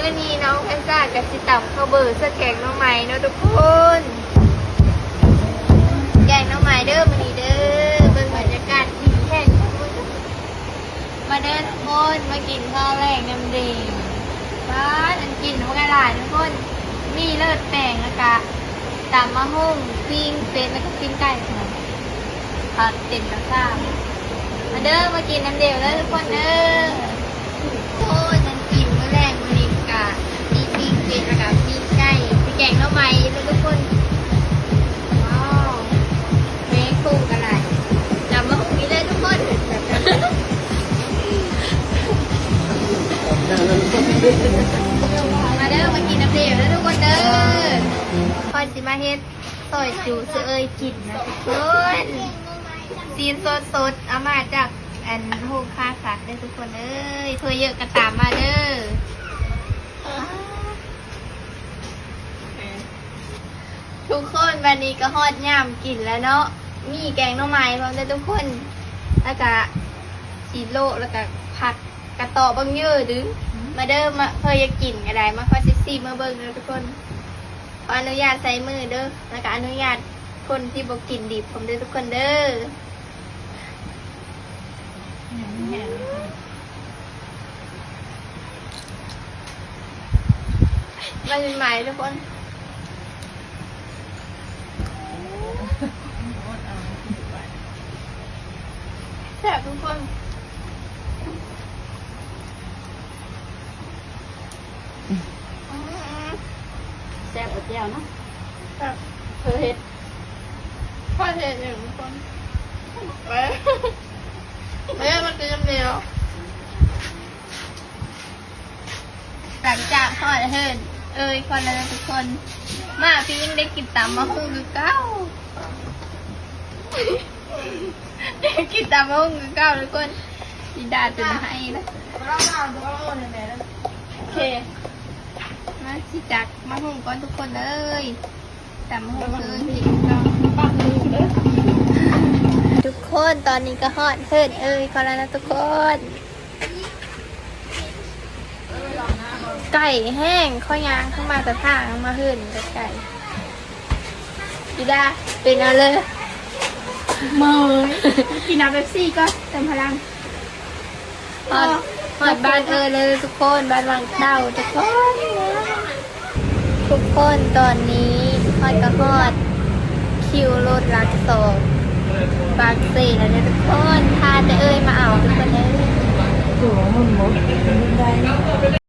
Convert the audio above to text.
มื่อนี้น้องเอซ่ากับสิต่ำข้าวเบอร์เสื้อแกงน้องใหม่เนาะทุกคน แกงน้องใหม่เด้อมื่อนี้เด้อเบิ่งบรรยากาศดีแท้มาเด้อทุกคนมากินข้าวแรงน้ำเด้งบ้านอันกินมันก็หลายทุกคนมีเลิศแป้งแล้วก็ตำมะฮุ่งปิ้งเป็ดแล้วก็ปิ้งไก่ค่ะผัดเต็มกระซ่ามาเด้อมากินน้ำเดียวแล้วทุกคนเด้อโอ้ยฉันกินมื้อแรงมื้อนี้กะมีปิ้งเป็ดแล้วก็ปิ้งไก่มีแกงหน่อไม้แล้วทุกคนว้าวเมฆคู่กันเลยตำมะฮุ่งมีเลยทุกคนมาเด้อมากินน้ำเดียวแล้วทุกคนเด้อคอยสิมาเฮ็ดซอยจูเสเอยกินนะทุกคนซีนสดๆเอามาจากอันโฮมค่าสัตว์ได้ทุกคนเอ้ยถ้วยเยอะก็ตามมาเด้อทุกคนวันนี้ก็ฮอดย่ามกินแล้วเนาะมีแกงหน่อไม้พร้อมได้ทุกคนแล้วก็ชีโลแล้วก็ผักกระต่อบางเยอะดึงมาเด้อมาเคยอยากกินก็ได้มาคอยซิซี่มาเบิ่งเลยทุกคนขออนุญาตใส่มือเด้อแล้วก็อนุญาตคนที่บอกกินดิบผมเด้อทุกคนเด้อมันเป็นใหม่ทุกคนแซ่บทุกคนแซ่บอดแก้วเนาะ แบบ เธอเฮ็ด พ่อเห็นหนึ่งคนเว้ยเว้ยมันคือน้ำเดียวหลังจากทอดเฮิร์นคนละทุกคนมาพี่ยังได้กินตำมะฮุ่งคือเก้าได้กินตำมะฮุ่งคือเก้าทุกคนดีดาจนให้นะโอเคมาสิจักมะฮุ่งก่อนทุกคนเลยตำมะฮุ่งคือที่ทุกคนตอนนี้ก็ฮอดเฮิร์นคนละนะทุกคนไก่แห้งข้อยางเข้ามาแต่ทางมาเฮิร์นกับไก่ดีดาเป็นเอาเลย เมยกินน้ำเป๊ปซี่ก็เติมพลัง ฮอดบ้านเลยทุกคนบ้านวังเต้าทุกคนตอนนี้ฮอดก็ฮอดคิวรถลักโซบางเซ่แล้วเนี่ยทุกคนพาแต่มาเอาทุกคนเลย หัวมันหมดได้